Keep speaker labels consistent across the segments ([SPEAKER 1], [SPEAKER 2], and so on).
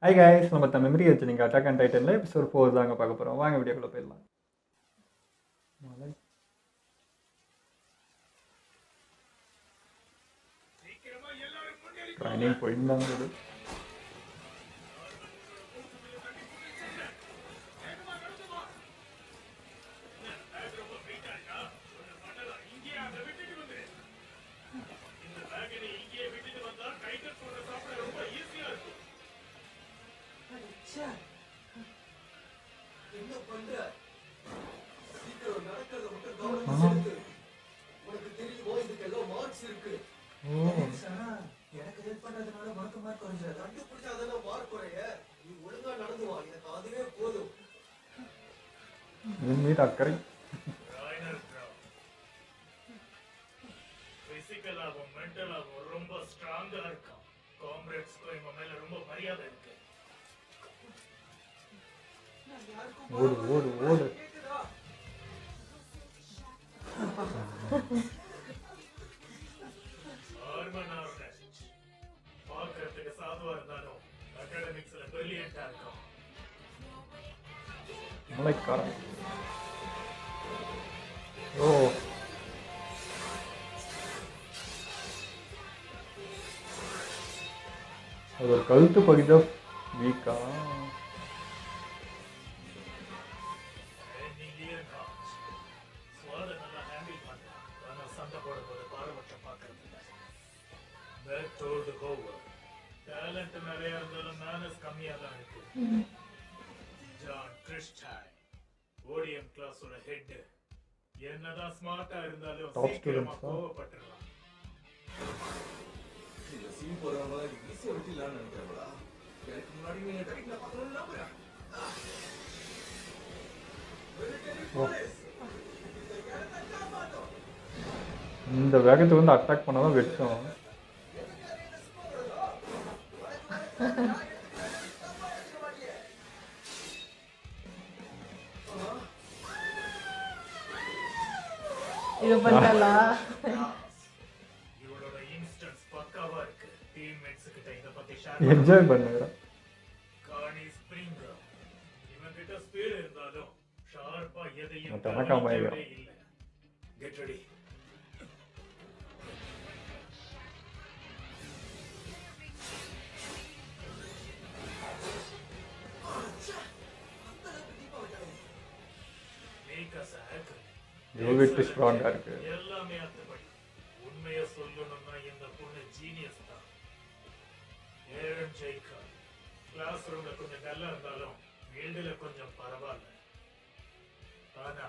[SPEAKER 1] Hi guys, நம்ம memory வச்சு நீங்கள் அட்டாக் அண்ட் டைட்டனில் எபிசோட் 4 தாங்க பார்க்க போகிறோம். வாங்க வீடியோக்குள்ளே போயிடலாம். ட்ரைனிங் போயிருந்தாங்க. மீட் அக்கறை
[SPEAKER 2] பிசிக்கலாகவும் மென்டலாகவும் ரொம்ப ஸ்ட்ராங்கா இருக்கான். காம்ரேட்ஸ்க்கு இவன் மேல ரொம்ப மரியாதை இருக்கு.
[SPEAKER 1] ஓடு ஓடு ஓடு.
[SPEAKER 2] பார்க்கறதுக்கு சாதுவா இருந்தாலும் அகாடமிக்ஸ்ல பிரில்லியண்டா இருக்கும்.
[SPEAKER 1] மலைக்காரன். ஓ அது ஒரு கழுத்து பகுதி வீக்கா.
[SPEAKER 2] டேலண்ட் நிறைய இருந்தாலும் மேனஸ் கம்மியா தான் இருக்கு. ஜான் கிறிஸ்டைன் ஓடிஎம் கிளாஸோட ஹெட். என்னதான் ஸ்மார்ட்டா இருந்தாலும் சீக்கிரமா கோவப்பட்டுறான்.
[SPEAKER 3] இந்த சீன் போறவங்க ஈஸியா விட்டுலாம்னு நினைக்கிறவங்களா? எனக்கு முன்னாடி நீங்க டைட்ல பார்க்கணும்ல.
[SPEAKER 1] இந்த வேகத்துக்கு வந்து அட்டாக் பண்ணாதான் வெட்டும்.
[SPEAKER 4] இது பண்ணலா
[SPEAKER 2] இவரோட இன்ஸ்டன்ஸ் பக்காவா இருக்கு. டீம்மேட்ஸ் கிட்ட இத பத்தி ஷேர்
[SPEAKER 1] என்ஜாய் பண்ணுங்க.
[SPEAKER 2] காணி ஸ்ப்ரிங் இவன் கிட்ட ஸ்பீட் இருந்தாலும் ஷார்ப்பா எதையும்
[SPEAKER 1] தனக்காம
[SPEAKER 2] இல்ல. Get ready.
[SPEAKER 1] யோகிட்டு ஸ்ட்ராங்கா இருக்கு.
[SPEAKER 2] எல்லாமே அத்தபடி. உண்மையை சொல்லணும்னா இந்த பொண்ணு ஜீனியஸ் தான். ஏரன் ஜெய்கா கிளாஸ் ரூம்ல கொஞ்சம் டல்லா இருந்தாலும் ஃபீல்டுல கொஞ்சம் பரவாயில்ல. ஆனா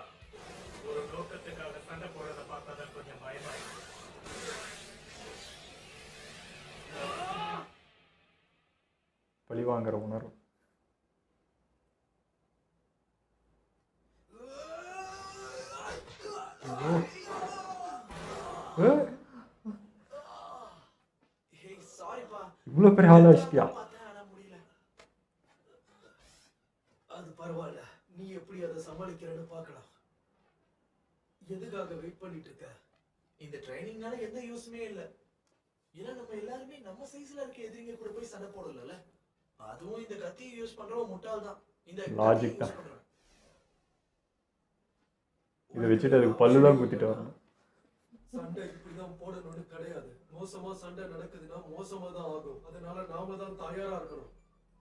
[SPEAKER 2] ஒரு நோக்கத்துக்காக சண்டை போடுறத பார்த்தாதான் கொஞ்சம் பயமா இருக்கு.
[SPEAKER 1] பழி வாங்குற உணர்வு. இவ்வளவு பெரிய ஆளா வச்சிட்டியா?
[SPEAKER 3] அது பரவாயில்ல, நீ எப்படி அதை சமாளிக்கிறன்னு பார்க்கலாம். எதுக்காக வெயிட் பண்ணிட்டு இருக்க? இந்த ட்ரைனிங்னால எந்த யூஸ்மே இல்ல. ஏன்னா நம்ம எல்லாருமே நம்ம சைஸ்ல இருக்க எதிரிங்க கூட போய் சண்டை போடல. அதுவும் இந்த கத்தியை யூஸ் பண்றவன் முட்டாள் தான். இந்த
[SPEAKER 1] லாஜிக் தான். இதை வச்சுட்டு அதுக்கு பல்லுதான் குத்திட்டு வரணும்.
[SPEAKER 5] சண்டை இப்படிதான் போடணும்னு கிடையாது. மோசமா சண்டை நடக்குதுன்னா மோசமா தான் ஆகும். அதனால நாம தான் தயாரா இருக்கணும்.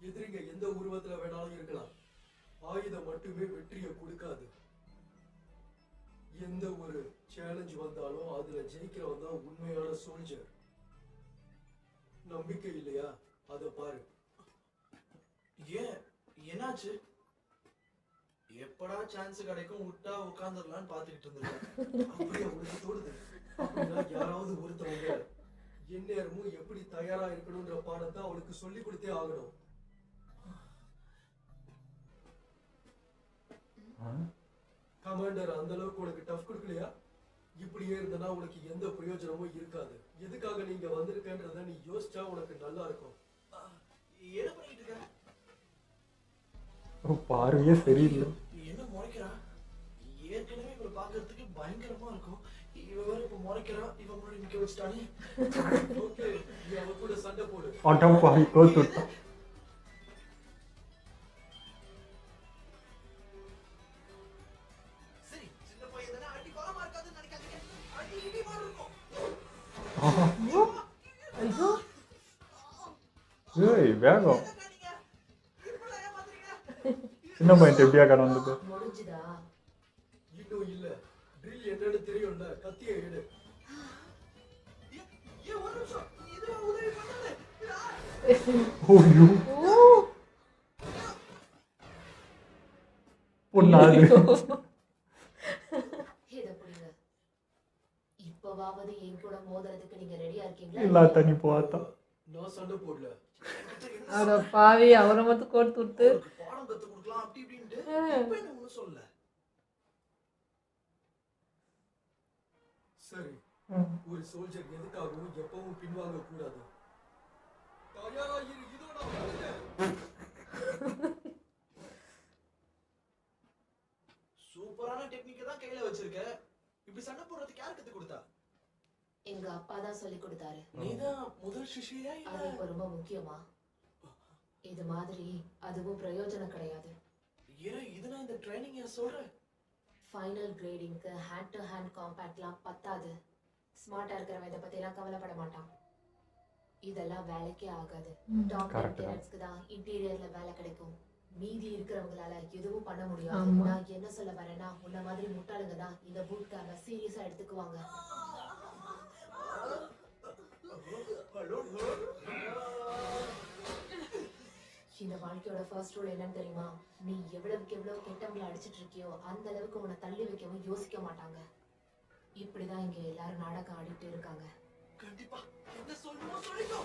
[SPEAKER 5] எதிரிங்க எந்த உருவத்துல வேணாலும் இருக்கலாம். ஆயுதம் மட்டுமே வெற்றியை கொடுக்காது. எந்த ஒரு சேலஞ்ச் வந்தாலும் அதுல ஜெயிக்கிறவன் தான் உண்மையான சோல்ஜர். நம்பிக்கை இல்லையா? அத பாரு.
[SPEAKER 3] ஏன் என்னாச்சு? எப்படா சான்ஸ் கிடைக்கும் விட்டா உட்கார்ந்துடலான்னு பாத்துக்கிட்டு இருந்திருக்கேன்.
[SPEAKER 5] அப்படியே உனக்கு தோணுது? அப்படின்னா யாராவது ஒருத்தவங்க எந்நேரமும் எப்படி தயாரா இருக்கணும்ன்ற பாடத்தை அவளுக்கு சொல்லி கொடுத்தே ஆகணும். கமாண்டர் அந்த அளவுக்கு உனக்கு டஃப் கொடுக்கலையா? இப்படியே இருந்தனா உனக்கு எந்த பிரயோஜனமும் இருக்காது. எதுக்காக நீங்க வந்திருக்கன்றத நீ யோசிச்சா உனக்கு நல்லா இருக்கும்.
[SPEAKER 3] என்ன பண்ணிட்டு இருக்க?
[SPEAKER 1] பார்வையே சரியில்லை.
[SPEAKER 3] என்ன முறைக்கிறா? ஏற்கனவே இவரை பாக்குறதுக்கு பயங்கரமா இருக்கும். இவன் வேற இப்ப முறைக்கிறான். இவன் முன்னாடி நிக்க வச்சுட்டானே.
[SPEAKER 5] ஓகே, நீ அவ கூட சண்டை போடு.
[SPEAKER 1] ஆட்டம் பாடி கோத்து விட்டான்.
[SPEAKER 4] ஐயோ
[SPEAKER 1] ஏய் வேகம் சின்ன பையன் எப்படியா கடந்துட்டு
[SPEAKER 6] முடிஞ்சுதா?
[SPEAKER 5] இன்னும் இல்ல. ட்ரில் என்னன்னு தெரியும்ல, கத்தியை எடு. ஒரு நிமிஷம், இதுல உதவி பண்ணாத.
[SPEAKER 1] ஓய்யோ
[SPEAKER 4] ஓ
[SPEAKER 1] பொண்ணாது
[SPEAKER 6] இத புடிங்க. இப்பவாவது என் கூட மோதுறதுக்கு நீங்க ரெடியா இருக்கீங்களா?
[SPEAKER 1] இல்லா தண்ணி போத்தா
[SPEAKER 5] நான் சண்டை போடல.
[SPEAKER 4] அட பாவி அவரை மட்டும் கோர்த்து விட்டு
[SPEAKER 3] அவருக்கு பாடம் கத்து கொடுக்கலாம் அப்படி இப்படின்ட்டு இப்ப என்ன ஒண்ணும் சொல்லல.
[SPEAKER 5] சரி, ஒரு சோல்ஜர் எதுக்காகவும் எப்பவும் பின்வாங்க கூடாது. தயாரா இரு, இதோ நான் வந்துட்டேன்.
[SPEAKER 3] சூப்பரான டெக்னிக் தான் கையில வச்சிருக்க. இப்படி சண்டை போடுறதுக்கு யார் கத்து கொடுத்தா?
[SPEAKER 6] எங்க அப்பா தான் சொல்லி கொடுத்தாரு.
[SPEAKER 3] நீதான் முதல் சிஷ்யா இல்ல?
[SPEAKER 6] அது இப்ப ரொம்ப முக்கியமா? இது மாதிரி அதுவும் பிரயோஜனம் கிடையாது.
[SPEAKER 3] ஏன் இதுனா இந்த ட்ரைனிங் ஏன் சொல்ற?
[SPEAKER 6] ஃபைனல் கிரேடிங்க்கு ஹேண்ட் டு ஹேண்ட் காம்பேக்ட்லாம் பத்தாது. ஸ்மார்ட்டா இருக்கிறவன் இதை பத்தி எல்லாம் கவலைப்பட மாட்டான். இதெல்லாம் வேலைக்கே ஆகாது. டாப்
[SPEAKER 1] Correct தான்.
[SPEAKER 6] டெனட்ஸ்க்கு தான் இன்டீரியர்ல வேலை கிடைக்கும். மீதி இருக்கிறவங்களால எதுவும் பண்ண முடியாது.
[SPEAKER 4] ஆமா.
[SPEAKER 6] நான் என்ன சொல்ல வரேன்னா, உன்ன மாதிரி முட்டாளுங்க தான் இந்த பூட் கேம்ப சீரியஸா எடுத்துக்குவாங்க. இந்த வாழ்க்கையோட ஃபர்ஸ்ட் ரூல் என்னன்னு தெரியுமா? நீ எவ்வளவுக்கு எவ்வளவு கெட்டவங்களை அடிச்சிட்டு இருக்கியோ அந்த அளவுக்கு உன்னை தள்ளி வைக்கவும் யோசிக்க மாட்டாங்க. இப்படிதான் இங்க எல்லாரும் நாடகம் ஆடிட்டு இருக்காங்க.
[SPEAKER 3] கண்டிப்பா என்ன சொல்லணுமோ சொல்லிக்கோ.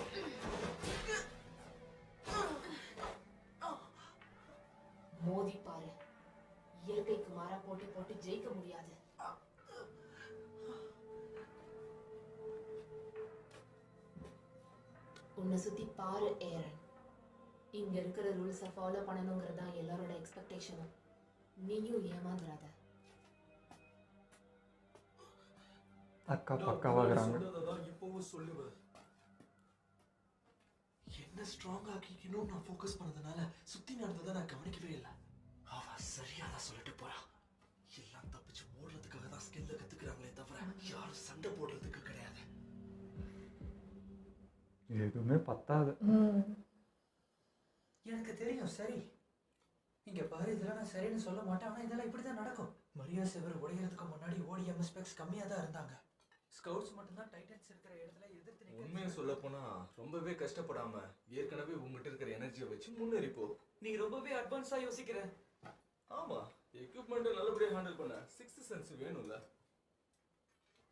[SPEAKER 6] மோதி பாரு. இயற்கைக்கு மாறா போட்டி போட்டு ஜெயிக்க முடியாது. உன்னை சுத்தி பாரு ஏரன். இங்க இருக்கிற ரூல்ஸை ஃபாலோ பண்ணணுங்கிறது தான் எல்லாரோட எக்ஸ்பெக்டேஷனும். நீயும் ஏமாந்துடாத.
[SPEAKER 1] அக்கா பக்காவாகிறாங்க
[SPEAKER 5] சொன்னதான் இப்பவும் சொல்லுவேன்.
[SPEAKER 3] என்ன ஸ்ட்ராங் ஆக்கிக்கணும் நான் ஃபோக்கஸ் பண்ணதுனால சுத்தி நடந்ததை நான் கவனிக்கவே இல்லை. அவ சரியா தான் சொல்லிட்டு போறா. எல்லாம் தப்பிச்சு ஓடுறதுக்காக தான் ஸ்கில்ல கத்துக்கிறாங்களே தவிர யாரும் சண்டை போடுறதுக்கு கிடையாது.
[SPEAKER 1] எதுவுமே பத்தாது
[SPEAKER 7] எனக்கு தெரியும். சரி, இங்க பாரு, இதெல்லாம் நான் சரின்னு சொல்ல மாட்டேன். ஆனா இதெல்லாம் இப்படிதான் நடக்கும். மரியா செவர் உடையறதுக்கு முன்னாடி ஓடிஎம் ஸ்பெக்ஸ் கம்மியா தான் இருந்தாங்க. ஸ்கவுட்ஸ் மட்டும்தான் டைட்டன்ஸ் இருக்கிற இடத்துல எதிர்த்து நிக்க.
[SPEAKER 8] உண்மையை சொல்ல போனா ரொம்பவே கஷ்டப்படாம ஏற்கனவே உங்ககிட்ட இருக்கிற எனர்ஜியை வச்சு முன்னேறி போ.
[SPEAKER 7] நீ ரொம்பவே அட்வான்ஸா யோசிக்கிற.
[SPEAKER 8] ஆமா, எக்யூப்மெண்ட்டை நல்லபடியா ஹேண்டில் பண்ண சிக்ஸ்த் சென்ஸ் வேணும்ல.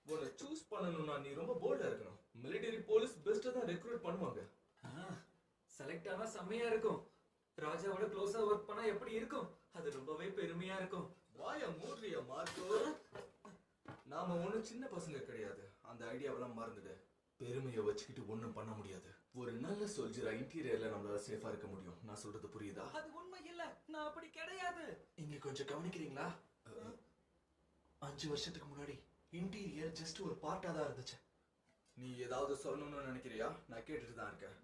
[SPEAKER 8] உன்னை சூஸ் பண்ணணும்னா நீ ரொம்ப போல்டா இருக்கணும். மிலிட்டரி போலீஸ் பெஸ்ட்டா தான் ரெக்ரூட் பண்ணுவாங்க.
[SPEAKER 7] செலக்ட் ஆனா செம்மையா இருக்கும். ராஜாவோட க்ளோஸா ஒர்க் பண்ணா எப்படி இருக்கும்? அது ரொம்பவே பெருமையா இருக்கும்.
[SPEAKER 8] வாயா மூட்றியா மார்க்கோ. நாம ஒன்றும் சின்ன பசங்க கிடையாது. அந்த ஐடியாவெல்லாம் மறந்துடு. பெருமையை வச்சுக்கிட்டு ஒன்றும் பண்ண முடியாது. ஒரு நல்ல சோல்ஜரா இன்டீரியர்ல நம்மளால சேஃபா இருக்க முடியும். நான் சொல்றது புரியுதா?
[SPEAKER 7] அது உண்மை இல்ல, நான் அப்படி கிடையாது.
[SPEAKER 3] இங்க கொஞ்சம் கவனிக்கிறீங்களா? 5 வருஷத்துக்கு முன்னாடி இன்டீரியர் ஜஸ்ட் ஒரு பார்ட்டா தான் இருந்துச்சு.
[SPEAKER 8] நீ ஏதாவது சொல்லணும்னு நினைக்கிறியா? நான் கேட்டுட்டு தான் இருக்கேன்.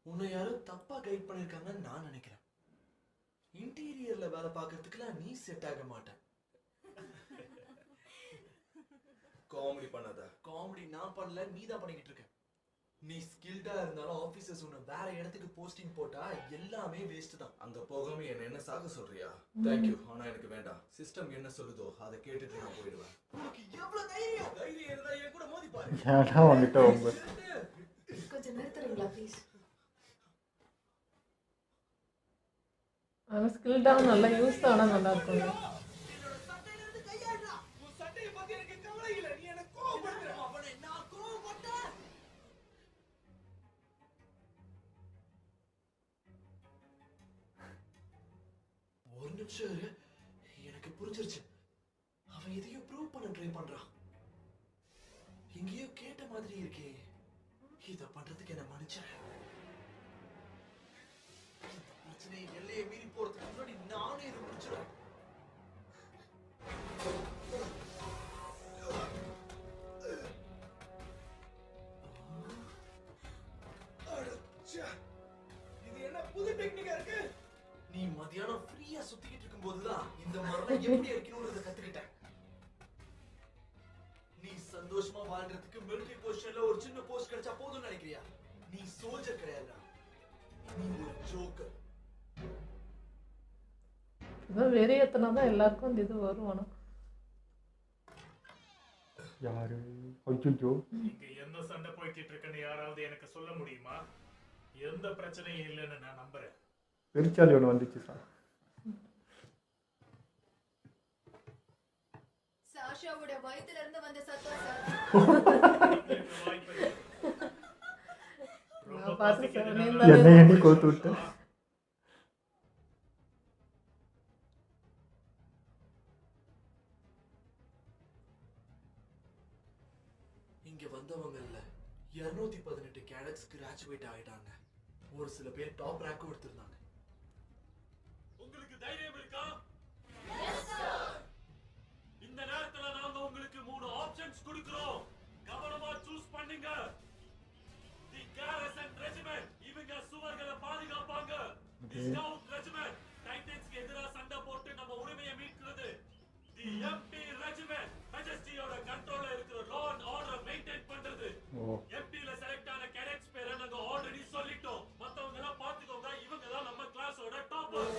[SPEAKER 3] உன்னை யாரும் தப்பா கைட் பண்ணிருக்காங்கன்னு நான் நினைக்கிறேன். இன்டீரியர்ல வேலை பார்க்கறதுக்குலாம் நீ செட் ஆக மாட்ட.
[SPEAKER 8] காமெடி பண்ணாத.
[SPEAKER 3] காமெடி நான் பண்ணல, நீ தான் பண்ணிக்கிட்டு இருக்க. நீ ஸ்கில்டா இருந்தாலும் ஆபீசர்ஸ் உன்னை வேற இடத்துக்கு போஸ்டிங் போட்டா எல்லாமே வேஸ்ட் தான்.
[SPEAKER 8] அங்க போகாம என்ன சாக சொல்றியா? தேங்க்யூ, ஆனா எனக்கு வேண்டாம். சிஸ்டம் என்ன சொல்லுதோ அதை கேட்டுட்டு நான் போயிடுவேன்.
[SPEAKER 3] உனக்கு எவ்வளவு தைரியம்? தைரியம் இருந்தா என் கூட மோதி பாரு.
[SPEAKER 1] ஏன்னா வந்துட்டு அவங்க
[SPEAKER 6] கொஞ்சம் நிறுத்துறீங்களா ப்ளீஸ்?
[SPEAKER 4] ஆனால் ஸ்கில்டாக நல்லா யூஸ் ஆனால் நல்லா இருக்குங்க.
[SPEAKER 3] என்னோட சட்டையில இருந்து கையாடுறா. உன் சட்டையை பத்தி எனக்கு கவலை இல்ல. நீ என்ன கோவப்படுற. அவனை நான் கோவப்பட்டேன். ஒரு நிமிஷம் இரு. எனக்கு புரிஞ்சிருச்சு. அவன் எதையும் ப்ரூவ் பண்ண ட்ரை பண்றான். எங்கேயோ கேட்ட மாதிரி இருக்கே. இத பண்றதுக்கு என்ன மன்னிச்சிரு. இந்த பிரச்சனையை எல்லையை மீறி போறதுக்கு முன்னாடி நானே இதை முடிச்சிடுறேன். இது என்ன புது டெக்னிக்கா இருக்கு? நீ மத்தியானம் ஃப்ரீயா சுத்திக்கிட்டு இருக்கும்போதுதான் இந்த மரம் எப்படி அடிக்கணும்ன்றத கத்துக்கிட்டேன். நீ
[SPEAKER 8] சந்தோஷமா வாழ்றதுக்கு மிலிட்டரி பொசிஷன்ல ஒரு சின்ன போஸ்ட் கிடைச்சா போதும்னு நினைக்கிறியா? நீ சோல்ஜர் கிடையாதுடா, நீ ஒரு ஜோக்கர்.
[SPEAKER 4] இவன் வெறியத்தினா தான் எல்லாருக்கும் அந்த இது வரும். ஆனால்
[SPEAKER 1] யாரு? ஐயோ,
[SPEAKER 2] இங்க என்ன சண்டை போய்கிட்டு இருக்குன்னு யாராவது எனக்கு சொல்ல முடியுமா? எந்த பிரச்சனையும் இல்லைன்னு நான் நம்புறேன்.
[SPEAKER 1] பெருச்சாலி ஒன்று வந்துச்சு சார்.
[SPEAKER 6] சாஷாவோட வயித்துல இருந்து வந்த சத்தம் சார்.
[SPEAKER 2] உங்களுக்கு வாய்ப்பு இருக்கு. ரொம்ப
[SPEAKER 4] நான் பார்த்து
[SPEAKER 2] பசிக்குதுன்னா
[SPEAKER 4] சார்,
[SPEAKER 2] நான்
[SPEAKER 1] என்னை எண்ணி கோத்து விட்டு.
[SPEAKER 3] இங்க வந்தவங்கல்ல 218 கேடட்ஸ் கிராஜுவேட் ஆயிட்டாங்க. ஒரு சில பேர் டாப் ரேங்க்கும் எடுத்திருந்தாங்க.
[SPEAKER 2] உங்களுக்கு தைரியம் இருக்கா? இந்த நேரத்துல நாங்க உங்களுக்கு 3 ஆப்ஷன்ஸ் கொடுக்கிறோம். கவனமா சூஸ் பண்ணுங்க. தி கேரசன் ரெஜிமெண்ட், இவங்க சுவர்களை பாதுகாப்பாங்க. தி ஸ்கவுட் ரெஜிமெண்ட், டைட்டன்ஸ்க்கு எதிரா சண்டை போட்டு நம்ம உரிமையை மீட்கிறது. தி எம்பி ரெஜிமெண்ட், மெஜஸ்டியோட கண்ட்ரோல்ல இருக்கிற லா அண்ட் ஆர்டர் மெயின்டைன் பண்றது.
[SPEAKER 1] ஓ,
[SPEAKER 2] எம்பில செலக்ட் ஆன கேடட்ஸ் பேரை நாங்க ஆல்ரெடி சொல்லிட்டோம். மத்தவங்க எல்லாம் பாத்துக்கோங்க, இவங்க தான் நம்ம கிளாஸோட டாப்பர்.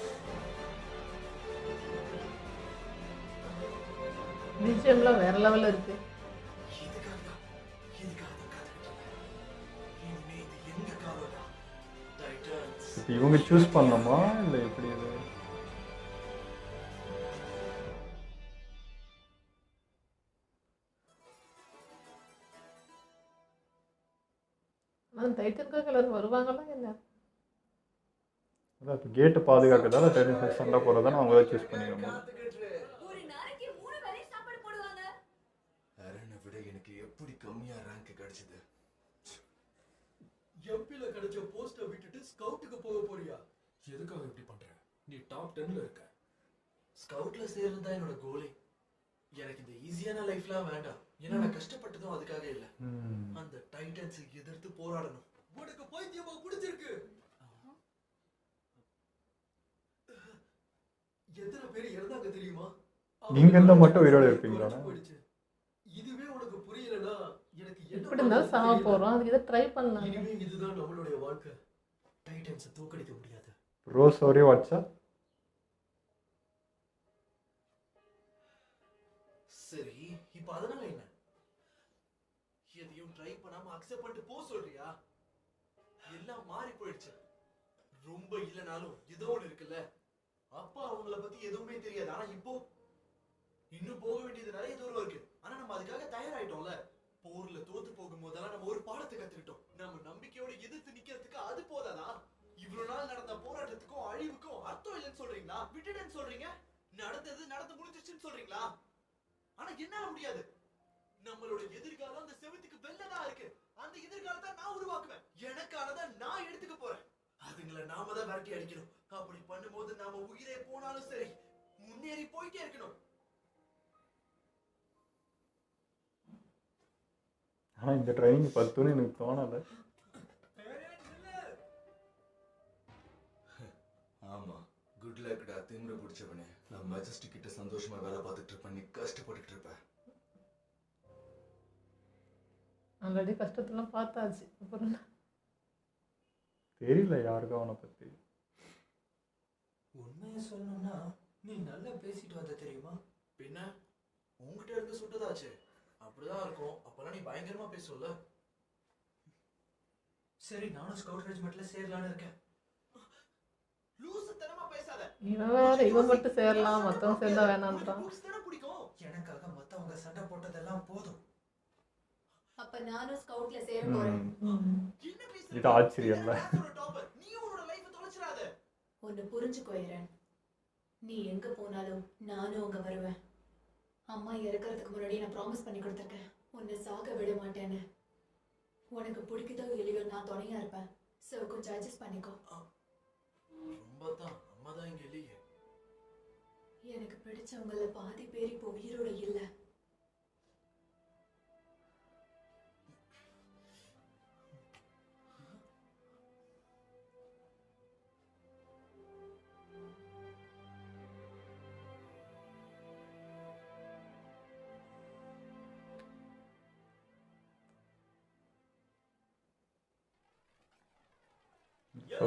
[SPEAKER 4] பிஜிஎம்லாம் வேற லெவலில் இருக்கு.
[SPEAKER 3] இதுக்காக தான் காத்துக்கிட்டு இருக்கேன். இனிமே இது எங்க காலம் தான். டைட்டன்ஸ்.
[SPEAKER 1] இப்போ இவங்க சூஸ் பண்ணணுமா இல்லை எப்படி இது?
[SPEAKER 4] ஆனால் டைட்டனுக்காக எல்லாரும் வருவாங்களா என்ன?
[SPEAKER 1] அதான் இப்போ கேட்டு பாதுகாக்கிறதால டைட்டன் சண்டை போடுறதான அவங்க தான் சூஸ் பண்ணிக்கணும்.
[SPEAKER 3] காத்துக்கிட்டு இரு.
[SPEAKER 6] ஒரு நாளைக்கு 3 வேளை சாப்பாடு போடுவாங்க.
[SPEAKER 8] அரனை விட எனக்கு எப்படி கம்மியா ரேங்க் கிடைச்சது?
[SPEAKER 5] எம்பில கிடைச்ச போஸ்ட விட்டுட்டு ஸ்கவுட்டுக்கு போக போறியா?
[SPEAKER 3] எதுக்காக இப்படி பண்ற? நீ டாப் 10ல இருக்க. ஸ்கவுட்ல சேர்றது தான் என்னோட கோலே. எனக்கு இந்த ஈஸியான லைஃப்லாம் வேண்டாம். ஏன்னா நான் கஷ்டப்பட்டதும் அதுக்காக இல்ல. அந்த டைட்டன்ஸை எதிர்த்து போராடணும்.
[SPEAKER 5] உனக்கு பைத்தியமா பிடிச்சிருக்கு? எத்தனை பேர் இறந்தாங்க தெரியுமா?
[SPEAKER 1] நீங்க இருந்தா மட்டும் உயிரோட இருப்பீங்களா?
[SPEAKER 5] போயிடுச்சு. இதுவே உனக்கு புரியலனா எனக்கு என்ன
[SPEAKER 4] இப்படி இருந்தாலும் சாக போகிறோம், அதுக்கு இதை ட்ரை பண்ணலாம்.
[SPEAKER 5] இனிமே இதுதான் நம்மளுடைய வாழ்க்கை. டைட்டன்ஸை தோக்கடிக்க முடியாது.
[SPEAKER 1] ரோஸ் ஒரே வாட்சா?
[SPEAKER 3] சரி, இப்ப அதனால என்ன? எதையும் ட்ரை பண்ணாம அக்செப்ட் பண்ணிட்டு போ சொல்றியா? எல்லாம் மாறி போயிடுச்சு. ரொம்ப இல்லனாலும் ஏதோ ஒண்ணு இருக்குல்ல. அப்பா அவங்கள பத்தி எதுவுமே தெரியாது. ஆனா இப்போ இன்னும் போக வேண்டியது நிறைய தூரம் இருக்கு. ஆனா நம்ம அதுக்காக தயாராயிட்டோம்ல. போர்ல தோத்து போகும்போதெல்லாம் நம்ம ஒரு பாடத்தை கத்துக்கிட்டோம். நம்ம நம்பிக்கையோட எதிர்த்து நிக்கிறதுக்கு அது போதாதா? இவ்வளவு நாள் நடந்த போராட்டத்துக்கும் அழிவுக்கும் அர்த்தம் இல்லைன்னு சொல்றீங்களா? விட்டுட்டேன்னு சொல்றீங்க? நடந்து முடிஞ்சிருச்சுன்னு சொல்றீங்களா? ஆனா என்னால முடியாது. நம்மளோட எதிர்காலம் அந்த செவத்துக்கு வெள்ளதான் இருக்கு. அந்த எதிர்காலத்தை நான் உருவாக்குவேன். எனக்கானதை நான் எடுத்துக்க போறேன். அதுங்களை நாம தான் விரட்டி அடிக்கணும். அப்படி பண்ணும்போது நாம உயிரே போனாலும் சரி முன்னேறி போயிட்டே இருக்கணும்.
[SPEAKER 1] ஆனால் இந்த ட்ரைனிங் பத்துன்னு எனக்கு தோணலை.
[SPEAKER 8] ஆமா, குட் லக்டா திமிர பிடிச்சவனே. நான் மெஜஸ்டிக் கிட்ட சந்தோஷமா வேலை பார்த்துட்டு இருப்பேன், நீ கஷ்டப்பட்டுட்டு இருப்ப.
[SPEAKER 4] ஆல்ரெடி கஷ்டத்தெல்லாம் பார்த்தாச்சு. அப்புறம் என்ன?
[SPEAKER 1] தெரியல யாருக்கும் அவனை பற்றி.
[SPEAKER 7] உண்மையை சொல்லணும்னா நீ நல்லா பேசிட்டு வந்த தெரியுமா?
[SPEAKER 3] பின்ன உங்ககிட்ட இருந்து சுட்டதாச்சு. அப்படிதான் இருக்கும். அப்பெல்லாம் நீ பயங்கரமா பேசுவல.
[SPEAKER 7] சரி, நானும் ஸ்கவுட் ரெஜிமெண்ட்ல சேரலான்னு இருக்கேன்.
[SPEAKER 3] லூசுத்தனமா பேசாத.
[SPEAKER 4] இவன் வேற, இவன் மட்டும் சேரலாம், மற்றவங்க சேர்ந்தா வேணான்றான்.
[SPEAKER 3] புக்ஸ் தானே பிடிக்கும்.
[SPEAKER 7] எனக்காக மத்தவங்க சண்டை போட்டதெல்லாம் போதும்.
[SPEAKER 6] அப்ப நானும் ஸ்கவுட்ல சேர போறேன்.
[SPEAKER 3] என்ன பேசுற?
[SPEAKER 1] இது ஆச்சரியம் இல்ல?
[SPEAKER 3] டாப்பர் நீ உன்னோட லைஃபை தொலைச்சிராத.
[SPEAKER 6] ஒன்னு புரிஞ்சுக்கோ இரன். நீ எங்க போனாலும் நானும் அங்க வருவேன். அம்மா இறக்கறதுக்கு முன்னாடி நான் ப்ராமிஸ் பண்ணி கொடுத்துருக்கேன், உன்னை சாக விட மாட்டேன்னு. உனக்கு பிடிக்குதோ இல்லையோ நான் துணையா இருப்பேன். சோ கொஞ்சம் அட்ஜஸ்ட் பண்ணிக்கோ.
[SPEAKER 3] ரொம்ப தான் அம்மா தான் இங்க இல்லையே.
[SPEAKER 6] எனக்கு பிடிச்சவங்கள பாதி பேர் இப்போ உயிரோட இல்ல.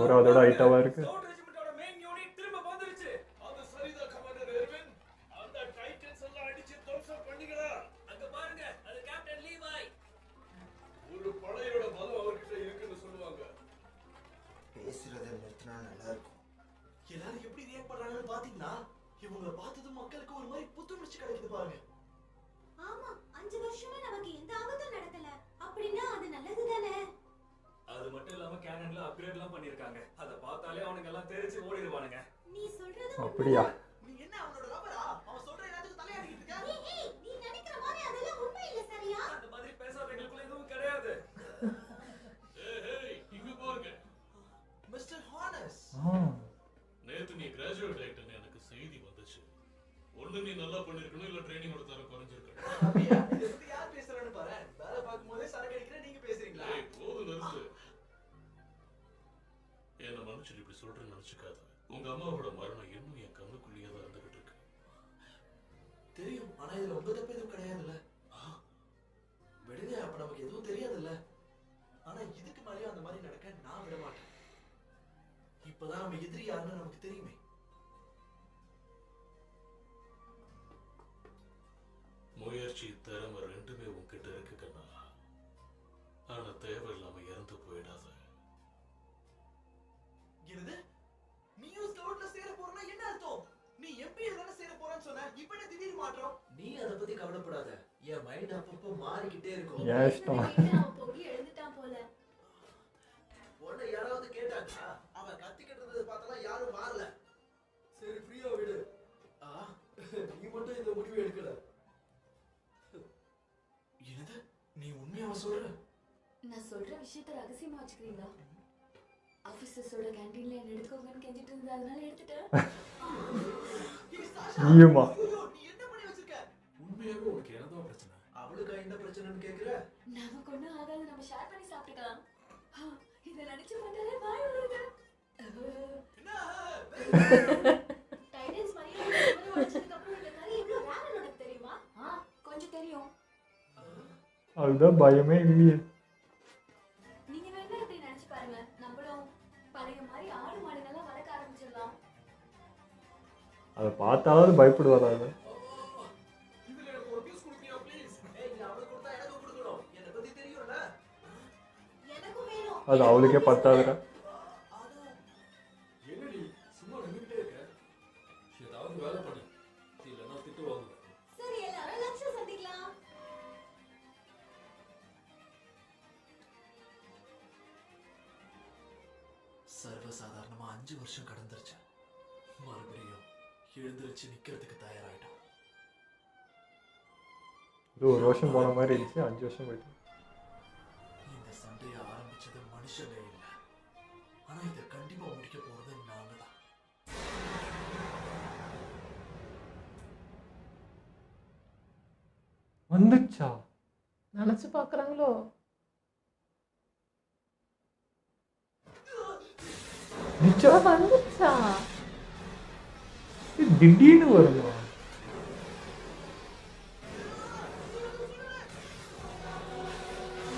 [SPEAKER 1] ஒரு அதோட ஹைட்டாவா இருக்கு.
[SPEAKER 3] ஸ்கவுட் ரெஜிமெண்டோட மெயின் யூனிட் திரும்ப வந்துருச்சு.
[SPEAKER 2] அது சரிதான் கமாண்டர் எர்வின். அந்த டைட்டன்ஸ் எல்லாம் அடிச்சு தோசம் பண்ணிங்களா?
[SPEAKER 3] அங்க பாருங்க, அது கேப்டன் லீவாய்.
[SPEAKER 2] ஒரு படையோட பலம் அவர்கிட்ட இருக்குன்னு சொல்லுவாங்க.
[SPEAKER 9] பேசுறதை நிறுத்தினா நல்லா இருக்கும்.
[SPEAKER 3] எல்லாரும் எப்படி ரியாக்ட் பண்றாங்கன்னு பாத்தீங்களா? இவங்கள பார்த்ததும் மக்களுக்கு ஒரு மாதிரி புத்துணர்ச்சி கிடைக்குது பாருங்க.
[SPEAKER 6] ஆமா, 5 வருஷமா நமக்கு எந்த ஆபத்தும் நடக்கல. அப்படின்னா அது நல்லதுதானே?
[SPEAKER 3] அது மட்டும் இல்லாம கேனன்ல அப்கிரேட்லாம் பண்ணிருக்காங்க. அத பார்த்தாலே அவனுங்க எல்லாம் தெரிச்சு ஓடிடுவானுங்க.
[SPEAKER 6] நீ சொல்றது
[SPEAKER 1] அப்படியா?
[SPEAKER 3] நீ என்ன அவனோட ரப்பரா? அவன் சொல்ற எல்லாத்துக்கும் தலையாடிட்டு இருக்க.
[SPEAKER 6] நீ நினைக்கிற மாதிரி அதெல்லாம் உண்மை இல்ல, சரியா?
[SPEAKER 3] அந்த மாதிரி பேசாதவங்களுக்குள்ள எதுவும் கிடையாது.
[SPEAKER 2] ஏய் இங்க பாருங்க.
[SPEAKER 3] மிஸ்டர் ஹானஸ்,
[SPEAKER 2] நேத்து நீ கிராஜுவேட் ஆயிட்டேன்னு எனக்கு செய்தி வந்துச்சு. ஒண்ணு நீ நல்லா பண்ணிருக்கணும், இல்ல ட்ரைனிங்கோட தரம் குறைஞ்சிருக்கணும்.
[SPEAKER 3] அப்படியா? இத பத்தி யார் பேசுறான்னு பாரு. வேலை பார்க்கும்போதே சரக்கு அடிக்கிற நீங்க பேசுறீங்களா?
[SPEAKER 2] ஏய் போதும் நிறுத்து. என்ன மனுஷன் இப்படி சொல்றேன்னு நினைச்சுக்காத. உங்க அம்மாவோட மரணம் இன்னும் என் கண்ணுக்குள்ளேயே தான் இருந்துகிட்டு இருக்கு.
[SPEAKER 3] தெரியும், ஆனா இதுல உங்க தப்பு எதுவும் கிடையாதுல்ல. விடுங்க, அப்ப நமக்கு எதுவும் தெரியாதுல்ல. ஆனா இதுக்கு மேலயும் அந்த மாதிரி நடக்க நான் விட மாட்டேன். இப்பதான் நம்ம எதிரி யாருன்னு நமக்கு தெரியுமே.
[SPEAKER 2] முயற்சி திறமை ரெண்டுமே உன்கிட்ட இருக்கு கண்ணா. ஆனா தேவையில்லாம இறந்து போயிடாத.
[SPEAKER 3] என்னது? நீயும் ஸ்கவுட்ல சேர போறனா என்ன அர்த்தம்? நீ எம்பிஏ தான சேர போறன்னு சொன்ன. இப்போ என்ன திடீர் மாற்றம்? நீ அத பத்தி கவலைப்படாத. என் மைண்ட் அப்பப்போ மாறிக்கிட்டே இருக்கும்.
[SPEAKER 1] ஏன் இஷ்டம்?
[SPEAKER 6] அவன் பொங்கி எழுந்துட்டான் போல.
[SPEAKER 3] உன்னை யாராவது கேட்டாங்களா? அவன் கத்திக்கிட்டு இருந்ததை பார்த்தா யாரும் மாறல.
[SPEAKER 5] சரி, ஃப்ரீயா விடு. நீ மட்டும் இந்த முடிவு எடுக்கல.
[SPEAKER 3] என்னது? நீ உண்மையாவா சொல்ற?
[SPEAKER 6] நான் சொல்ற விஷயத்த ரகசியமா வச்சுக்கிறீங்களா? ஆபீசர்ஸோட கேண்டீன்ல என்ன எடுக்கோங்கன்னு கெஞ்சிட்டு இருந்தது, அதனால எடுத்துட்டேன்.
[SPEAKER 1] நீயுமா?
[SPEAKER 3] நீ என்ன பண்ணி வச்சிருக்க?
[SPEAKER 2] உண்மையாவே உனக்கு என்னதான் பிரச்சனை?
[SPEAKER 3] அவளுக்கு என்ன பிரச்சனைன்னு கேக்குற?
[SPEAKER 6] நமக்கு ஒண்ணும் ஆகாது, நம்ம ஷேர் பண்ணி சாப்பிட்டுக்கலாம். இத நினைச்சு பார்த்தாலே வாய் ஊறுது. டைட்டன்ஸ் மரியாதை உடைச்சதுக்கு அப்புறம் இந்த கறி எவ்வளவு ரேர்னு உனக்கு தெரியுமா? கொஞ்சம் தெரியும்.
[SPEAKER 1] அதுதான் பயமே இல்லையே.
[SPEAKER 6] நீங்க வேணா இப்படி நினைச்சு பாருங்க, நம்மளும் பழைய மாதிரி ஆடு மாடுங்கெல்லாம் வளர்க்க ஆரம்பிச்சிடலாம்.
[SPEAKER 1] அதை பார்த்தாவது பயப்படுவாரா? அது
[SPEAKER 3] இதுல எனக்கு ஒரு பீஸ் கொடுப்பியா ப்ளீஸ்? ஏய், நீ அவளுக்கு கொடுத்தா எனக்கு கொடுக்கணும். என்ன பத்தி தெரியும்ல?
[SPEAKER 6] எனக்கும் வேணும்.
[SPEAKER 1] அது அவளுக்கே பத்தாதுடா.
[SPEAKER 2] என்னடி சும்மா நின்னுட்டே இருக்க? ஏதாவது வேலை பண்ணு, இல்லைன்னா திட்டு வாங்குவேன்.
[SPEAKER 6] சரி, எல்லாரும் லஞ்ச்ல சந்திக்கலாம்.
[SPEAKER 3] சர்வசாதாரணமா 5 வருஷம் கடந்துருச்சு. மறுபடியும் எழுந்திருச்சு நிக்கிறதுக்கு தயாராயிட்டான்.
[SPEAKER 1] இது 1 வருஷம் போன மாதிரி இருந்துச்சு, 5 வருஷம் போயிட்டு.
[SPEAKER 3] இந்த சண்டையை ஆரம்பிச்சது மனுஷங்க இல்ல, ஆனா இதை கண்டிப்பா முடிக்க போறது நாங்க தான்.
[SPEAKER 1] வந்துச்சா?
[SPEAKER 4] நினைச்சு பாக்குறாங்களோ?
[SPEAKER 1] நிச்சயம்
[SPEAKER 4] வந்துச்சா?
[SPEAKER 1] திடீர்னு வருமா?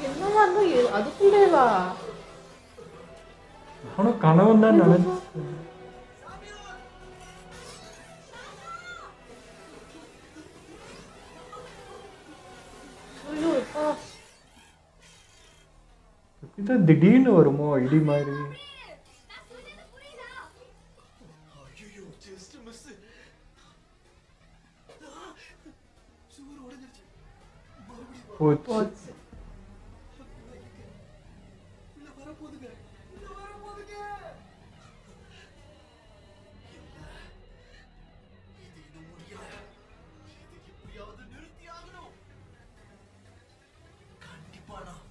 [SPEAKER 4] என்னவா அதுக்குள்ளேவா?
[SPEAKER 1] நானும் கனவுன்னு தான் நினைச்சேன்.
[SPEAKER 4] ஐயோ, அப்பா.
[SPEAKER 1] இப்படிதான் திடீர்னு வருமோ இடி மாதிரி?
[SPEAKER 3] ஐயோ, ஜஸ்ட் மிஸ். சுவர் உடைஞ்சிருச்சு.
[SPEAKER 1] போச்சு.
[SPEAKER 4] போச்சு.
[SPEAKER 3] உள்ள வரப்போகுதுங்க. உள்ள வரப்போகுதுங்க. இது இன்னும் முடியல. இது எப்படியாவது நிறுத்தி ஆகணும். கண்டிப்பா நான்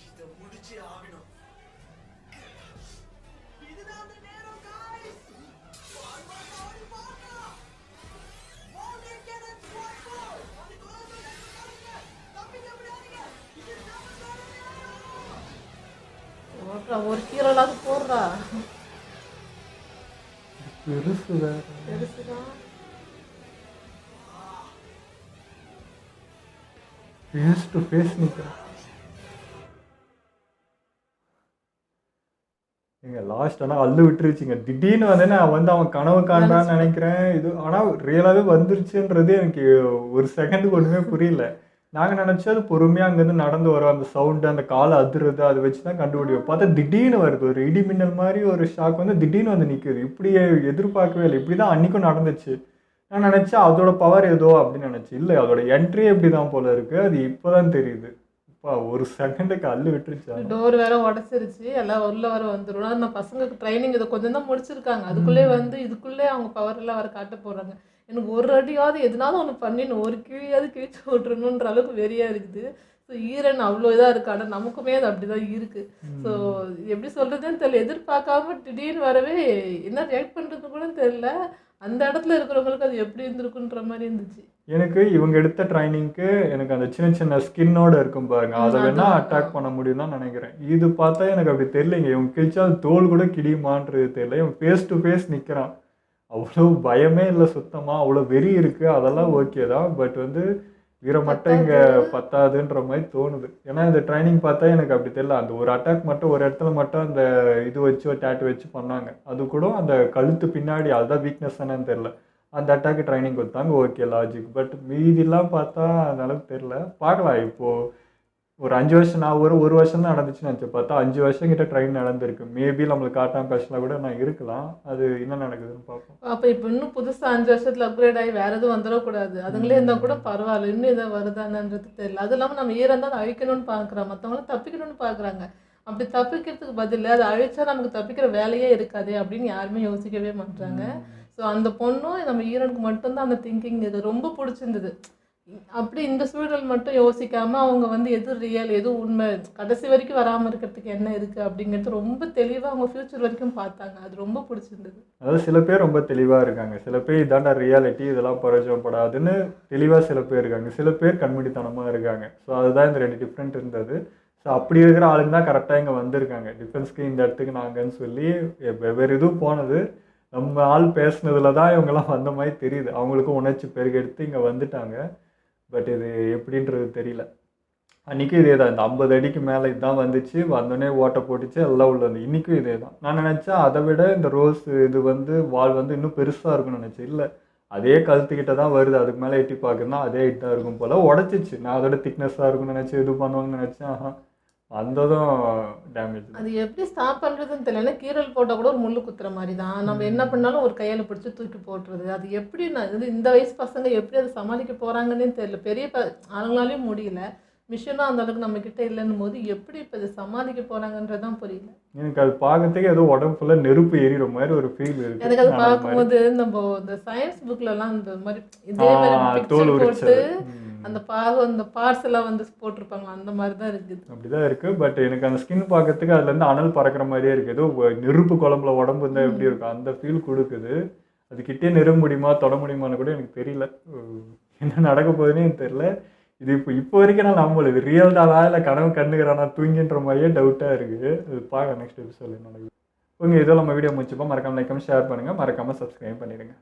[SPEAKER 3] இதை முடிச்சே ஆகணும். இதுதான் அந்த நேரம், guys. வாங்க, வாங்க, வாங்க. வாங்க, cannons, வாங்க. அந்த கோலத்தை எடுத்துக்காதீங்க. தப்பிக்க விடாதீங்க. இது நமக்கான நேரம்.
[SPEAKER 4] போடுறா, ஒரு கீரலாவது போடுறா.
[SPEAKER 1] பெருசு வேற.
[SPEAKER 4] பெருசுதான்.
[SPEAKER 1] ஃபேஸ் டு ஃபேஸ் நிற்கிறேன். ஏங்க ஏங்க லாஸ்ட் ஆனால் அள்ளு விட்டுருச்சுங்க. திடீர்னு வந்தேன்னா அவன் கனவு காண்றான்னு நினைக்கிறேன். இது ஆனால் ரியலாகவே வந்துருச்சுன்றது எனக்கு ஒரு செகண்டுக்கு ஒன்றுமே புரியல. நாங்கள் நினச்சது பொறுமையாக அங்கேருந்து நடந்து வரோம், அந்த சவுண்டு, அந்த காலை அதிர்றது, அதை வச்சு தான் கண்டுபிடிப்போம். பார்த்தா திடீர்னு வருது, ஒரு இடி மின்னல் மாதிரி ஒரு ஷாக் வந்து திடீர்னு வந்து நிற்குது. இப்படி எதிர்பார்க்கவே இல்லை. இப்படி தான் அன்றைக்கும் நடந்துச்சு. நான் நினச்சேன் அதோட பவர் ஏதோ அப்படின்னு நினச்சேன். இல்லை, அதோட என்ட்ரியே இப்படி தான் போல இருக்குது. அது இப்போ தான் தெரியுது. இப்போ ஒரு செகண்டுக்கு அள்ளு விட்டுருச்சு.
[SPEAKER 4] டோர் வேற உடச்சிருச்சு, எல்லாம் உள்ள வர வந்துடும். அந்த பசங்களுக்கு ட்ரைனிங் இதை கொஞ்சம் தான் முடிச்சிருக்காங்க. அதுக்குள்ளே வந்து இதுக்குள்ளே அவங்க பவர் எல்லாம் வர காட்ட போறாங்க. எனக்கு ஒரு அடியாவது எதுனாலும் ஒன்று பண்ணிடணும், ஒரு கிழியாவது கிழிச்சு விட்டுறணுன்ற அளவுக்கு வெறியா இருக்குது. ஸோ ஈரன் அவ்வளோ இதாக இருக்கு. ஆனால் நமக்குமே அது அப்படிதான் இருக்கு. ஸோ எப்படி சொல்றதுன்னு தெரியல. எதிர்பார்க்காம திடீர்னு வரவே என்ன ரியாக்ட் பண்றது கூட தெரியல. அந்த இடத்துல இருக்கிறவங்களுக்கு அது எப்படி இருந்திருக்குன்ற மாதிரி இருந்துச்சு.
[SPEAKER 1] எனக்கு இவங்க எடுத்த ட்ரைனிங்க்கு எனக்கு அந்த சின்ன சின்ன ஸ்கின்னோட இருக்கும் பாருங்க, அதை வேணா அட்டாக் பண்ண முடியும் தான் நினைக்கிறேன். இது பார்த்தா எனக்கு அப்படி தெரியலைங்க. இவங்க கிழிச்சா அது தோல் கூட கிடியுமான்றது தெரியல. இவன் ஃபேஸ் டு ஃபேஸ் நிற்கிறான். அவ்வளோ பயமே இல்லை சுத்தமாக. அவ்வளோ வெறி இருக்குது, அதெல்லாம் ஓகே தான். பட் வந்து வீரம் மட்டும் இங்கே பத்தாதுன்ற மாதிரி தோணுது. ஏன்னா இந்த ட்ரைனிங் பார்த்தா எனக்கு அப்படி தெரியல. அந்த ஒரு அட்டாக் மட்டும் ஒரு இடத்துல மட்டும் அந்த இது வச்சு ஒரு டேட்டு வச்சு பண்ணாங்க. அது கூட அந்த கழுத்து பின்னாடி அதுதான் வீக்னஸ் என்னன்னு தெரில. அந்த அட்டாக்கு ட்ரைனிங் கொடுத்தாங்க, ஓகே லாஜிக். பட் மீதிலாம் பார்த்தா அந்த அளவுக்கு தெரில. பார்க்கலாம். இப்போது ஒரு 5 வருஷம், நான் ஒரு வருஷம் தான் நடந்துச்சுன்னு நினச்சேன். பார்த்தா 5 வருஷம் கிட்ட ட்ரெயின் நடந்திருக்கு. மேபி நம்மளுக்கு காட்டாம பேசலாம் கூட நான் இருக்கலாம். அது என்ன நடக்குதுன்னு பார்ப்போம்.
[SPEAKER 4] அப்போ இப்போ இன்னும் புதுசாக 5 வருஷத்துல அப்கிரேட் ஆகி வேற எதுவும் வந்துடக்கூடாது. அதுங்களே இருந்தால் கூட பரவாயில்ல, இன்னும் எதாவது வருதானன்றது தெரியல. அது இல்லாமல் நம்ம ஈரம் தான் அதை அழிக்கணும்னு பார்க்குறோம், மற்றவங்களும் தப்பிக்கணும்னு பார்க்குறாங்க. அப்படி தப்பிக்கிறதுக்கு பதில் அதை அழிச்சா நமக்கு தப்பிக்கிற வேலையே இருக்காது அப்படின்னு யாருமே யோசிக்கவே மாட்டாங்க. ஸோ அந்த பொண்ணும் நம்ம ஈரனுக்கு மட்டும்தான் அந்த திங்கிங் இது ரொம்ப பிடிச்சிருந்தது. அப்படி இந்த சூழல் மட்டும் யோசிக்காம அவங்க வந்து எது ரியல் எது உண்மை, கடைசி வரைக்கும் வராமல் இருக்கிறதுக்கு என்ன இருக்குது அப்படிங்கிறது ரொம்ப தெளிவாக அவங்க ஃப்யூச்சர் வரைக்கும் பார்த்தாங்க. அது ரொம்ப பிடிச்சிருந்தது.
[SPEAKER 1] அதாவது சில பேர் ரொம்ப தெளிவாக இருக்காங்க, சில பேர் இதாண்டா ரியாலிட்டி, இதெல்லாம் பிரயோஜனப்படாதுன்னு தெளிவாக சில பேர் இருக்காங்க, சில பேர் கண்மூடித்தனமாக இருக்காங்க. ஸோ அதுதான் இந்த 2 டிஃப்ரெண்ட் இருந்தது. ஸோ அப்படி இருக்கிற ஆளுங்க தான் கரெக்டாக இங்கே வந்திருக்காங்க. டிஃபென்ஸ்க்கு இந்த இடத்துக்கு நாங்கன்னு சொல்லி வெவ்வேறு இதுவும் போனது. நம்ம ஆள் பேசுனதுல தான் இவங்கெல்லாம் வந்த மாதிரி தெரியுது. அவங்களுக்கும் உணர்ச்சி பெருகெடுத்து இங்கே வந்துட்டாங்க. பட் இது எப்படின்றது தெரியல. அன்றைக்கும் இதே தான், இந்த 50 அடிக்கு மேலே இதுதான் வந்துச்சு. வந்தோடனே ஓட்டை போட்டுச்சு, எல்லாம் உள்ள வந்து. இன்றைக்கும் இதே தான். நான் நினச்சேன் அதை விட இந்த ரோஸ் இது வந்து வால் வந்து இன்னும் பெருசாக இருக்கும்னு நினச்சேன். இல்லை, அதே கழுத்துக்கிட்ட தான் வருது. அதுக்கு மேலே எட்டி பார்க்குறதுனா அதே ஹைட் தான் இருக்கும் போல். உடச்சிச்சு. நான் அதோட திக்னஸாக இருக்கும்னு நினச்சேன், இது பண்ணுவாங்கன்னு நினச்சேன். வந்ததும் டேமேஜ்.
[SPEAKER 4] அது எப்படி ஸ்டாப் பண்ணுறதுன்னு தெரியல. கீரல் போட்டால் கூட ஒரு முள்ளு குத்துற மாதிரி தான். நம்ம என்ன பண்ணாலும் ஒரு கையில் பிடிச்சி தூக்கி போட்டுறது. அது எப்படி இந்த வயசு பசங்க எப்படி அதை சமாளிக்க போகிறாங்கன்னே தெரியல. பெரிய ஆளுங்களாலையும் முடியல. மிஷினும் அந்த அளவுக்கு நம்ம கிட்ட இல்லைன்னும் போது எப்படி இப்போ இதை சமாளிக்க போகிறாங்கன்றதான் புரியல.
[SPEAKER 1] எனக்கு அது பார்க்கறதுக்கு ஏதோ உடம்பு ஃபுல்லாக நெருப்பு எரிகிற மாதிரி ஒரு ஃபீல் இருக்குது.
[SPEAKER 4] எனக்கு அது பார்க்கும்போது நம்ம இந்த சயின்ஸ் புக்லலாம் இந்த மாதிரி இதே மாதிரி தோல் போட்டு அந்த அந்த பார்ட்ஸ் எல்லாம் வந்து போட்டிருப்பாங்க, அந்த மாதிரி தான் இருக்குது.
[SPEAKER 1] அப்படிதான் இருக்குது. பட் எனக்கு அந்த ஸ்கின் பார்க்கறதுக்கு அதுலேருந்து அனல் பறக்கிற மாதிரியே இருக்குது. ஏதோ நெருப்பு குழம்புல உடம்பு இருந்தால் எப்படி இருக்கும் அந்த ஃபீல் கொடுக்குது. அதுக்கிட்டே நெருங்க முடியுமா தொட முடியுமான்னு கூட எனக்கு தெரியல. என்ன நடக்க போகுதுன்னு எனக்கு தெரியல. இது இப்போ வரைக்கும் நான் நம்பல. இது ரியல் தானா இல்லை கனவு கண்டுக்கிறானா தூங்கின்ற மாதிரியே டவுட்டாக இருக்குது. அது பார்க்க நெக்ஸ்ட் எபிசோட் என்ன நடக்குது. ஓகே, இதோ நம்ம வீடியோ முடிச்சுப்போம். மறக்காமல் லைக் ஷேர் பண்ணுங்கள், மறக்காமல் சப்ஸ்கிரைப் பண்ணிடுங்க.